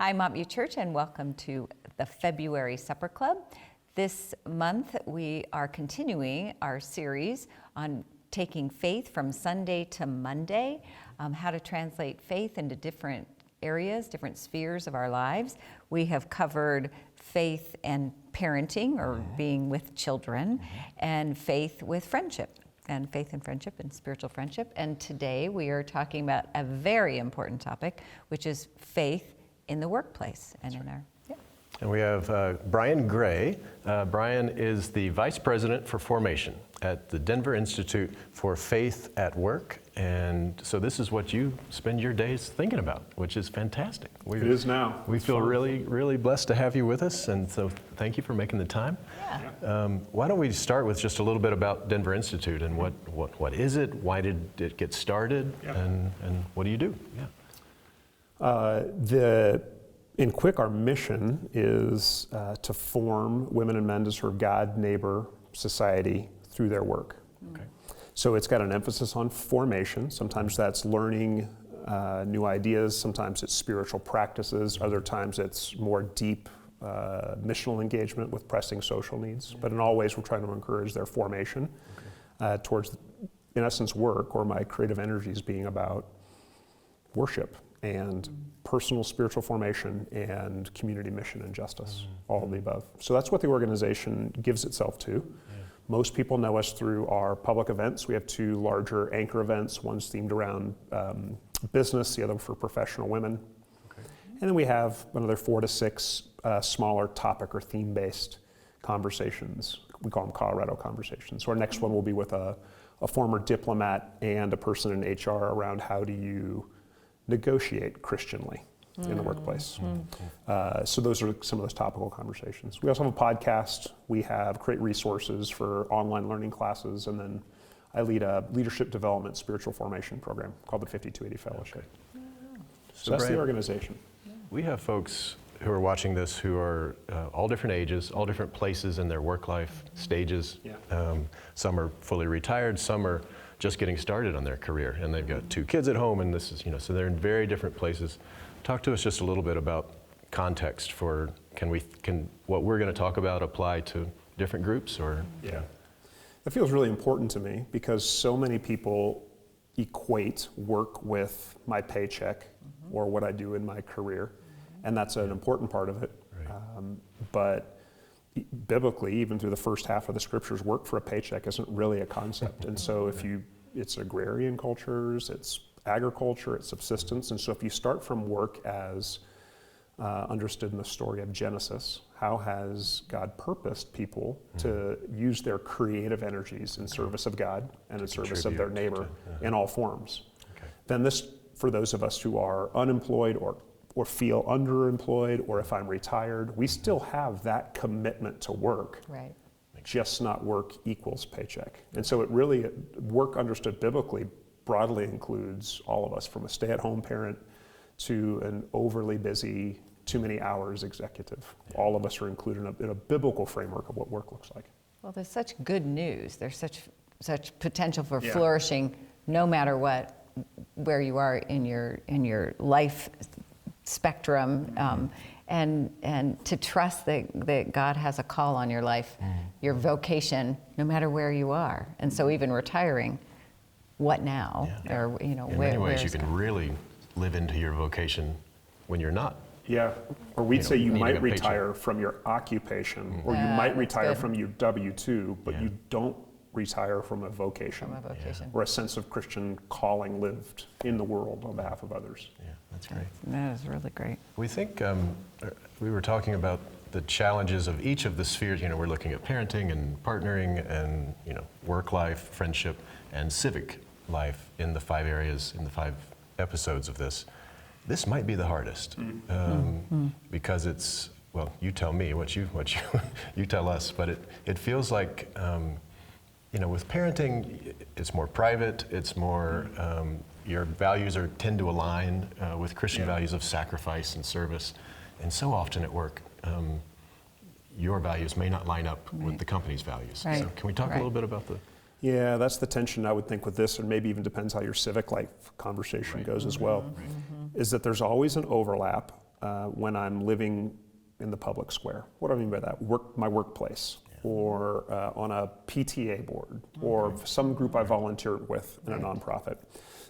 Hi, Mountview Church, and welcome to the February Supper Club. This month, we are continuing our series on taking faith from Sunday to Monday, how to translate faith into different areas, different spheres of our lives. We have covered faith and parenting, or being with children, and faith with friendship, and faith and friendship and spiritual friendship. And today we are talking about a very important topic, which is faith in the workplace and in our. And we have Brian Gray. Brian is the Vice President for Formation at the Denver Institute for Faith at Work. And so this is what you spend your days thinking about, which is fantastic. It is now. We feel really blessed to have you with us, and so thank you for making the time. Yeah. Why don't we start with just a little bit about Denver Institute and what is it, why did it get started, and what do you do? In quick, our mission is to form women and men to serve God, neighbor, society through their work. Okay. So it's got an emphasis on formation. Sometimes that's learning new ideas. Sometimes it's spiritual practices. Other times it's more deep missional engagement with pressing social needs. But in all ways, we're trying to encourage their formation towards, in essence, work, or my creative energies being about worship and personal spiritual formation and community mission and justice, all of the above. So that's what the organization gives itself to. Most people know us through our public events. We have two larger anchor events. One's themed around business, the other for professional women. Okay. And then we have another 4 to 6 smaller topic or theme-based conversations. We call them Colorado conversations. So our next one will be with a former diplomat and a person in HR around how do you negotiate Christianly in the workplace. So those are some of those topical conversations. We also have a podcast. We have create resources for online learning classes, and then I lead a leadership development spiritual formation program called the 5280 Fellowship. Okay. So that's Brian, the organization. we have folks who are watching this who are all different ages, all different places in their work life stages. Yeah. Some are fully retired, some are just getting started on their career, and they've got 2 kids at home, and this is, so they're in very different places. Talk to us just a little bit about context for, can what we're going to talk about apply to different groups, or? Yeah. That feels really important to me because so many people equate work with my paycheck or what I do in my career, and that's an important part of it. Right. But biblically, even through the first half of the scriptures, work for a paycheck isn't really a concept. And so it's agrarian cultures, it's agriculture, it's subsistence. And so if you start from work as understood in the story of Genesis, how has God purposed people to use their creative energies in service of God and in service of their neighbor in all forms? Okay. Then this, for those of us who are unemployed or feel underemployed, or if I'm retired, we still have that commitment to work. Right. Just not work equals paycheck. And so work understood biblically broadly includes all of us, from a stay-at-home parent to an overly busy, too many hours executive. All of us are included in a biblical framework of what work looks like. Well, there's such good news. There's such potential for flourishing, no matter where you are in your life spectrum, and to trust that God has a call on your life, your vocation, no matter where you are. And so even retiring, what now? Yeah. Or In many ways, you can God? really live into your vocation when you're not. Yeah, or we'd say you needing might a paycheck. retire from your occupation, or you might that's retire good. from your W-2, but Yeah. you don't retire from a vocation. From a vocation. Or a sense of Christian calling lived in the world on behalf of others. Yeah, that's great. That is really great. We think we were talking about the challenges of each of the spheres. We're looking at parenting and partnering and work life, friendship, and civic life in the 5 areas, in the 5 episodes of this. This might be the hardest because it's, well, you tell me what you you tell us, but it feels like with parenting, it's more private. It's more your values tend to align with Christian values of sacrifice and service, and so often at work, your values may not line up with the company's values. Right. So can we talk a little bit about the? Yeah, that's the tension I would think with this, and maybe even depends how your civic life conversation goes as well, is that there's always an overlap when I'm living in the public square. What do I mean by that? My workplace, or on a PTA board, or some group I volunteered with in a nonprofit.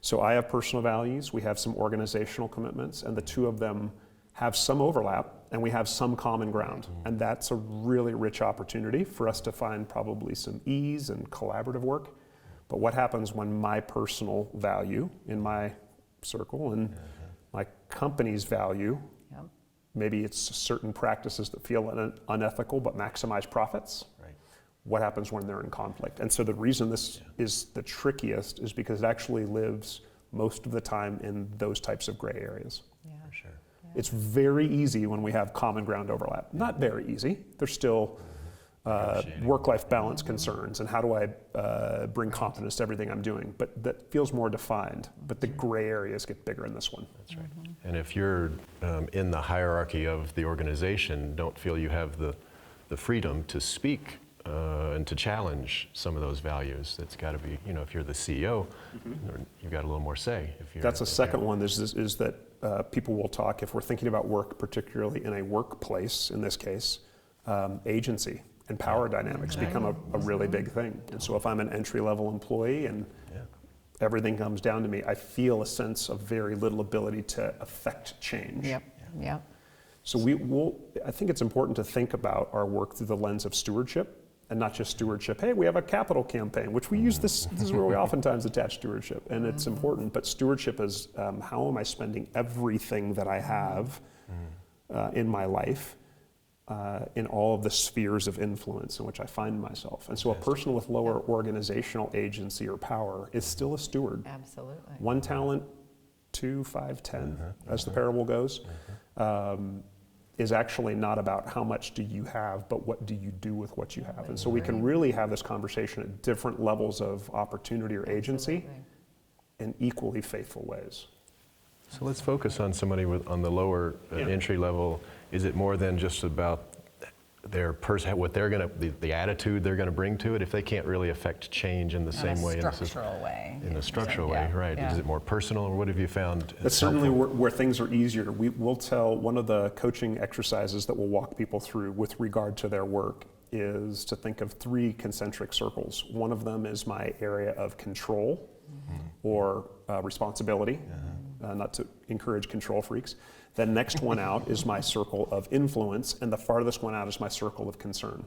So I have personal values, we have some organizational commitments, and the two of them have some overlap, and we have some common ground. And that's a really rich opportunity for us to find probably some ease and collaborative work. But what happens when my personal value in my circle and my company's value, maybe it's certain practices that feel unethical but maximize profits? Right. What happens when they're in conflict? And so the reason this is the trickiest is because it actually lives most of the time in those types of gray areas. For sure. It's very easy when we have common ground overlap. Not very easy. There's still work-life balance concerns, and how do I bring confidence to everything I'm doing? But that feels more defined. But the gray areas get bigger in this one. That's right. And if you're in the hierarchy of the organization, don't feel you have the freedom to speak and to challenge some of those values. That's got to be, if you're the CEO, you've got a little more say. If you're That's a second one, is that people will talk, if we're thinking about work, particularly in a workplace, in this case, agency and power dynamics become a really big thing. And so if I'm an entry-level employee and everything comes down to me, I feel a sense of very little ability to affect change. Yep. So I think it's important to think about our work through the lens of stewardship, and not just stewardship. Hey, we have a capital campaign, which we use this is where we oftentimes attach stewardship, and it's important, but stewardship is how am I spending everything that I have in my life in all of the spheres of influence in which I find myself. And so a person with lower organizational agency or power is still a steward. Absolutely. 1 talent, 2, 5, 10, as the parable goes, is actually not about how much do you have, but what do you do with what you have. And so we can really have this conversation at different levels of opportunity or agency in equally faithful ways. So let's focus on somebody on the lower entry level. Is it more than just about their what they're going to, the attitude they're going to bring to it? If they can't really affect change in the same way, structural way. in a structural way, right? Is it more personal, or what have you found? That's certainly where things are easier. We'll tell, one of the coaching exercises that we'll walk people through with regard to their work is to think of 3 concentric circles. One of them is my area of control or responsibility, not to encourage control freaks. The next one out is my circle of influence, and the farthest one out is my circle of concern.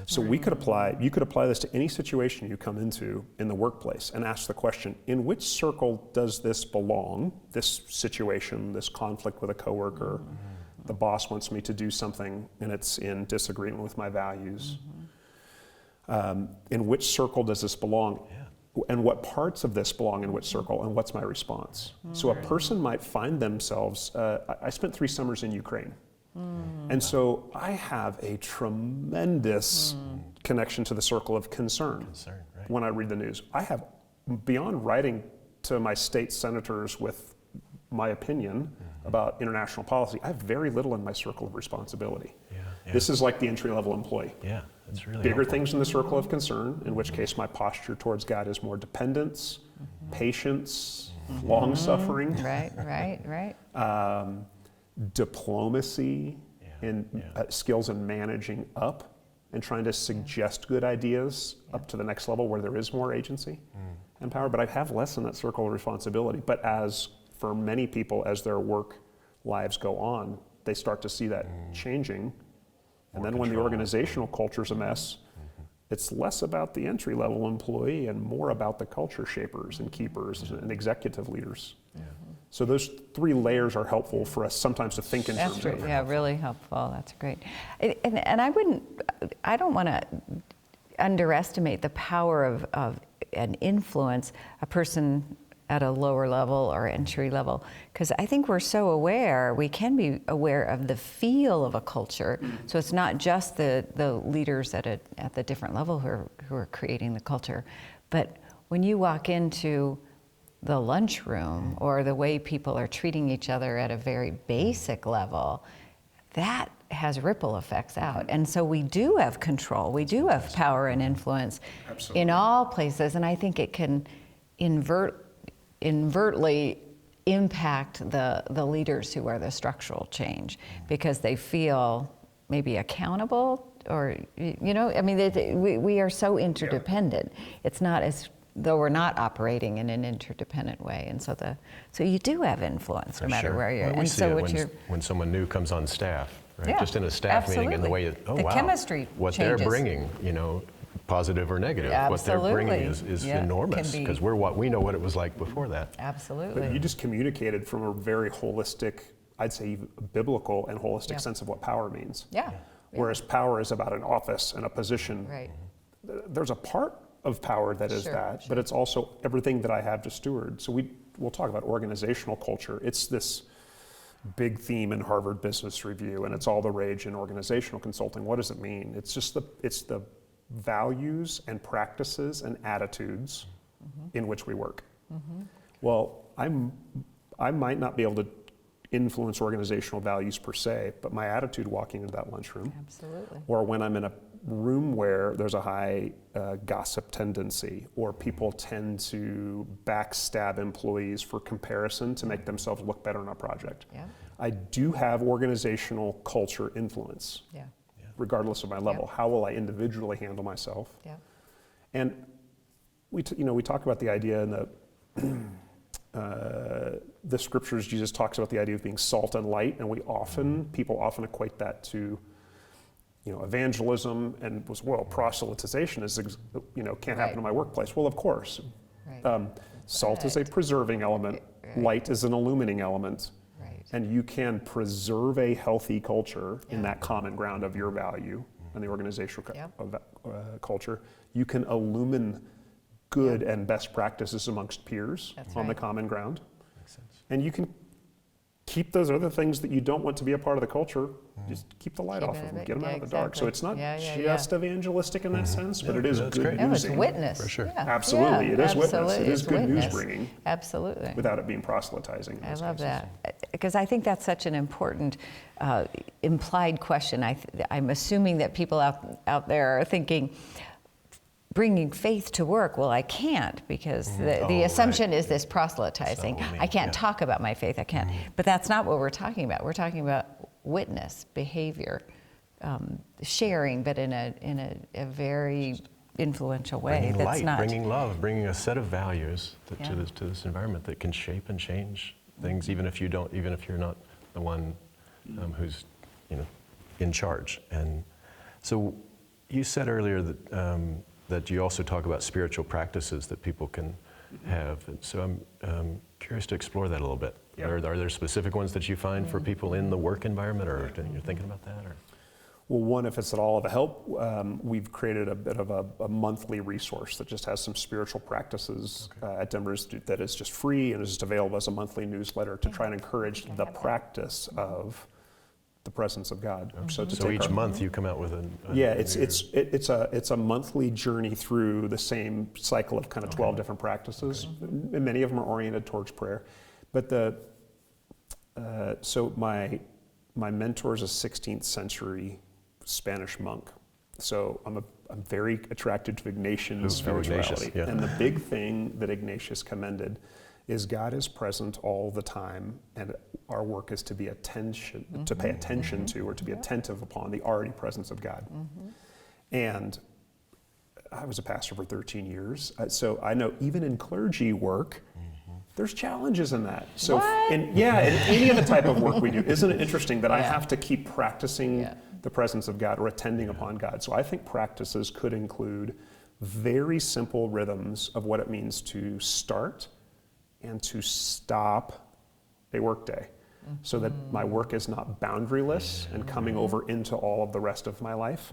So you could apply this to any situation you come into in the workplace and ask the question, in which circle does this belong? This situation, this conflict with a coworker, the boss wants me to do something and it's in disagreement with my values. In which circle does this belong? And what parts of this belong in which circle, and what's my response? So a person might find themselves, I spent 3 summers in Ukraine. And so I have a tremendous connection to the circle of concern when I read the news. I have, beyond writing to my state senators with my opinion about international policy, I have very little in my circle of responsibility. This is like the entry-level employee. That's really Bigger helpful. things in the circle of concern, in which case my posture towards God is more dependence, patience, long-suffering. Right. Diplomacy, and skills in managing up and trying to suggest good ideas up to the next level where there is more agency and power. But I have less in that circle of responsibility. But as for many people, as their work lives go on, they start to see that changing. And then when the organizational culture's a mess, it's less about the entry-level employee and more about the culture shapers and keepers and executive leaders. So those 3 layers are helpful for us sometimes to think in terms of. Really helpful. That's great. And I don't want to underestimate the power of an influence a person at a lower level or entry level, because I think we're so aware, we can be aware of the feel of a culture. So it's not just the leaders at the different level who are creating the culture, but when you walk into the lunchroom or the way people are treating each other at a very basic level, that has ripple effects out. And so we do have control, we do have power and influence in all places, and I think it can invertly impact the leaders who are the structural change, because they feel maybe accountable, or, you know, I mean, we are so interdependent. It's not as though we're not operating in an interdependent way, and so you do have influence no matter where you're. Well, we and see so it when someone new comes on staff, right? Yeah, Just in a staff meeting, and the way absolutely. oh The wow, chemistry what changes. they're bringing, you know, positive or negative, what they're bringing is Yeah, enormous, can be. because we know what it was like before that. Absolutely. But you just communicated from a very holistic, I'd say even biblical and holistic Yeah. sense of what power means. Yeah. Whereas power is about an office and a position. Right. There's a part of power that is Sure, that, but it's also everything that I have to steward. So we'll talk about organizational culture. It's this big theme in Harvard Business Review, and it's all the rage in organizational consulting. What does it mean? It's just the values and practices and attitudes in which we work. Well, I might not be able to influence organizational values per se, but my attitude walking into that lunchroom, Absolutely. or when I'm in a room where there's a high gossip tendency, or people tend to backstab employees for comparison to make themselves look better on a project. Yeah. I do have organizational culture influence, Yeah. regardless of my level. Yeah. How will I individually handle myself? Yeah. And we talk about the idea in the scriptures. Jesus talks about the idea of being salt and light, and people often equate that to, evangelism, and proselytization can't happen in my workplace. Well, of course. Right. Salt is a preserving element. Right. Light is an illuminating element. Right. And you can preserve a healthy culture in that common ground of your value and the organizational culture. You can illumine good and best practices amongst peers That's on the right. common ground. Makes sense. And you can keep those other things that you don't want to be a part of the culture, just keep the light Keep off it of a them, bit- get them yeah, out of the dark. So exactly. it's not Yeah, just evangelistic in that sense, but it is that's good great. No, it's newsing. witness. For sure. Yeah. Absolutely, Yeah, it is witness. absolutely, It is it's good news witness. bringing Absolutely. without it being proselytizing. in I those love cases. that, because I think that's such an important implied question. I'm assuming that people out there are thinking, bringing faith to work, well, I can't, because the assumption is this proselytizing. That's not what I I mean, can't yeah. talk about my faith, I can't. But that's not what we're talking about. We're talking about witness, behavior, sharing, but in a very influential way. Bringing That's light, not. bringing love, bringing a set of values Yeah. to this environment that can shape and change things, even if you're not the one who's in charge. And so you said earlier that that you also talk about spiritual practices that people can have. And so I'm curious to explore that a little bit. Yeah. Are there specific ones that you find for people in the work environment, or you're thinking about that? Or? Well, one, if it's at all of a help, we've created a bit of a monthly resource that just has some spiritual practices at Denver Institute that is just free and is just available as a monthly newsletter to try and encourage the practice of the presence of God. So So each month you come out with a yeah, new- it's a monthly journey through the same cycle of kind of 12 different practices. And many of them are oriented towards prayer. But so my mentor is a 16th century Spanish monk. So I'm very attracted to Ignatian Ignatius, spirituality. yeah. And the big thing that Ignatius commended is God is present all the time, and our work is to be to pay attention to, or to be attentive upon the already presence of God. And I was a pastor for 13 years, so I know even in clergy work, there's challenges in that. So, in any of the type of work we do, isn't it interesting that I have to keep practicing the presence of God or attending upon God? So I think practices could include very simple rhythms of what it means to start and to stop a workday, so that my work is not boundaryless and coming over into all of the rest of my life.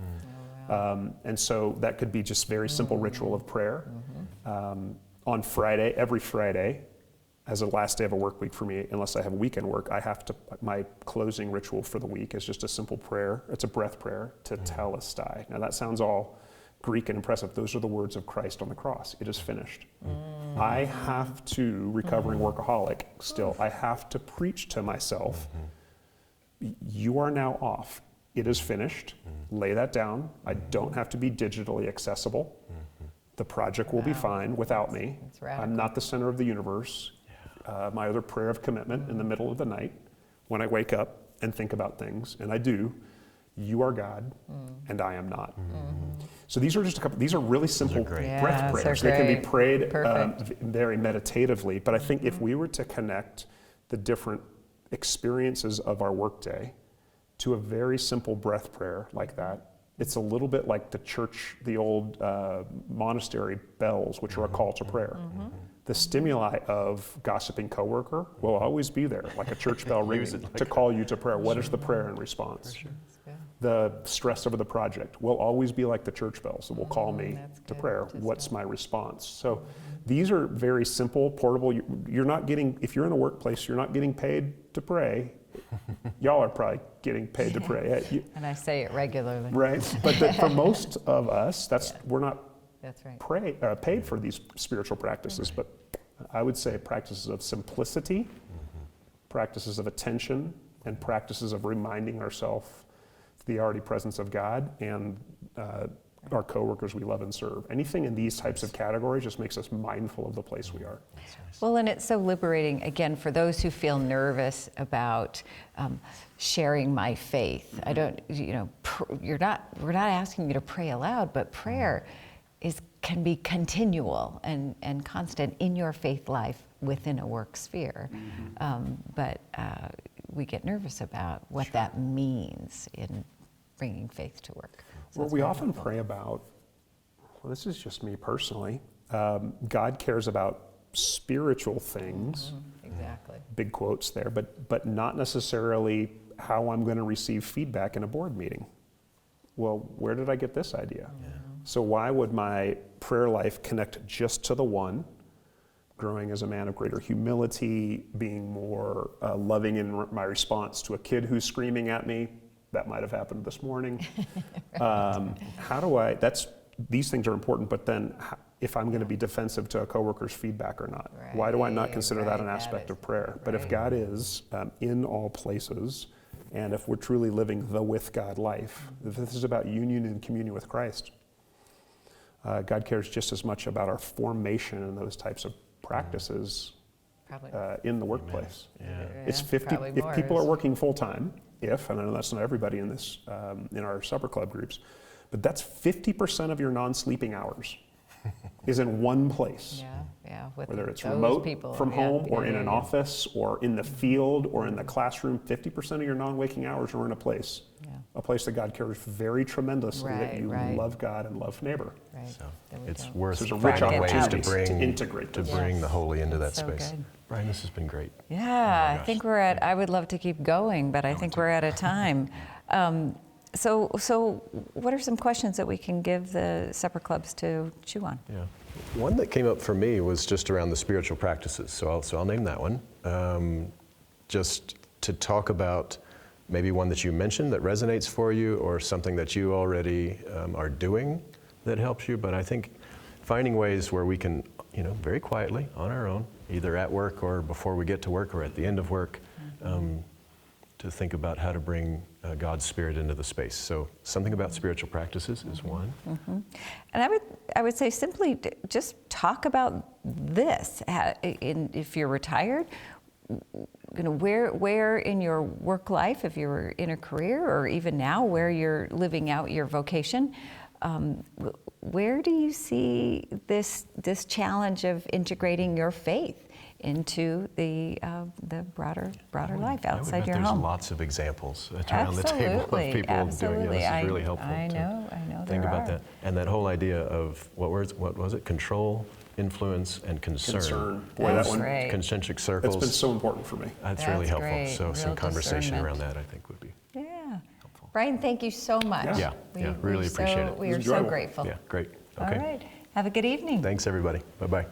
And so that could be just very simple ritual of prayer. On Friday, every Friday, as a last day of a work week for me, unless I have weekend work, my closing ritual for the week is just a simple prayer. It's a breath prayer, to telestai. Now that sounds all Greek and impressive. Those are the words of Christ on the cross. It is finished. I have to, recovering workaholic still, I have to preach to myself, you are now off. It is finished. Lay that down. I don't have to be digitally accessible. The project will be fine without me. That's radical. I'm not the center of the universe. my other prayer of commitment in the middle of the night when I wake up and think about things, and I do. You are God, and I am not. So these are just a couple. These are really simple great. Yeah, breath those are prayers. They can be great. prayed Perfect. very meditatively. But I think if we were to connect the different experiences of our workday to a very simple breath prayer like that, it's a little bit like the church, the old monastery bells, which are a call to prayer. The stimuli of gossiping coworker will always be there, like a church bell ringing, to call you to prayer. What is the prayer in response? The stress over the project will always be like the church bells that will call me that's to good. prayer. Just What's my response? So these are very simple, portable. You're not getting, if you're in a workplace, you're not getting paid to pray. Y'all are probably getting paid to pray. And I say it regularly. Right? But for most of us, we're not That's right. paid for these spiritual practices, but I would say practices of simplicity, practices of attention, and practices of reminding ourselves the already presence of God and our coworkers we love and serve. Anything in these types of categories just makes us mindful of the place we are. Well, and it's so liberating, again, for those who feel nervous about sharing my faith. I don't, we're not asking you to pray aloud, but prayer can be continual and constant in your faith life within a work sphere. But we get nervous about what that means in bringing faith to work. So Well, it's we very often helpful. pray about, well, this is just me personally, God cares about spiritual things, Exactly. big quotes there, but not necessarily how I'm going to receive feedback in a board meeting. Well, where did I get this idea? So why would my prayer life connect just to the one, growing as a man of greater humility, being more loving in my response to a kid who's screaming at me? That might have happened this morning. These things are important, but then if I'm going to be defensive to a coworker's feedback or not, why do I not consider that an Right, aspect that of is- prayer? But if right. God is in all places, and if we're truly living the with God life, if this is about union and communion with Christ, God cares just as much about our formation in those types of practices Probably. in the workplace. Yeah. It's 50, probably if more people are is- working full-time, and I know that's not everybody in this, in our supper club groups, but that's 50% of your non-sleeping hours is in one place. Yeah. With Whether it's those remote people. from Yeah, home or yeah, in yeah, an yeah. office or in the field or in the classroom, 50% of your non-waking hours are in a place that God cares very tremendously that Right, you right. love God and love neighbor. Right. So that we it's don't. worth So there's a rich finding ways to opportunity to bring integrate to this. bring the holy into that So space. good. Brian, this has been great. Yeah, I gosh. think I would love to keep going, but I think we're out of time. So what are some questions that we can give the supper clubs to chew on? Yeah. One that came up for me was just around the spiritual practices. So I'll name that one. Just to talk about maybe one that you mentioned that resonates for you or something that you already are doing that helps you. But I think finding ways where we can, very quietly on our own, either at work or before we get to work or at the end of work, to think about how to bring God's Spirit into the space. So something about spiritual practices is one. And I would say simply just talk about this. If you're retired, where in your work life, if you're in a career, or even now where you're living out your vocation, where do you see this challenge of integrating your faith into the broader life outside your there's home? lots of examples around the table of people doing it. This is really helpful. I to know. Think there about are. that. And that whole idea of, what was it? Control, influence, and concern. Concern. Boy, That's that one, right. Concentric that's circles. been so important for me. That's really That's helpful. great. So some Real conversation discernment. around that, I think, would be Yeah. helpful. Brian, thank you so much. Yeah. Really appreciate it. We It are was so enjoyable. grateful. Yeah, great. All Okay. right. Have a good evening. Thanks, everybody. Bye-bye.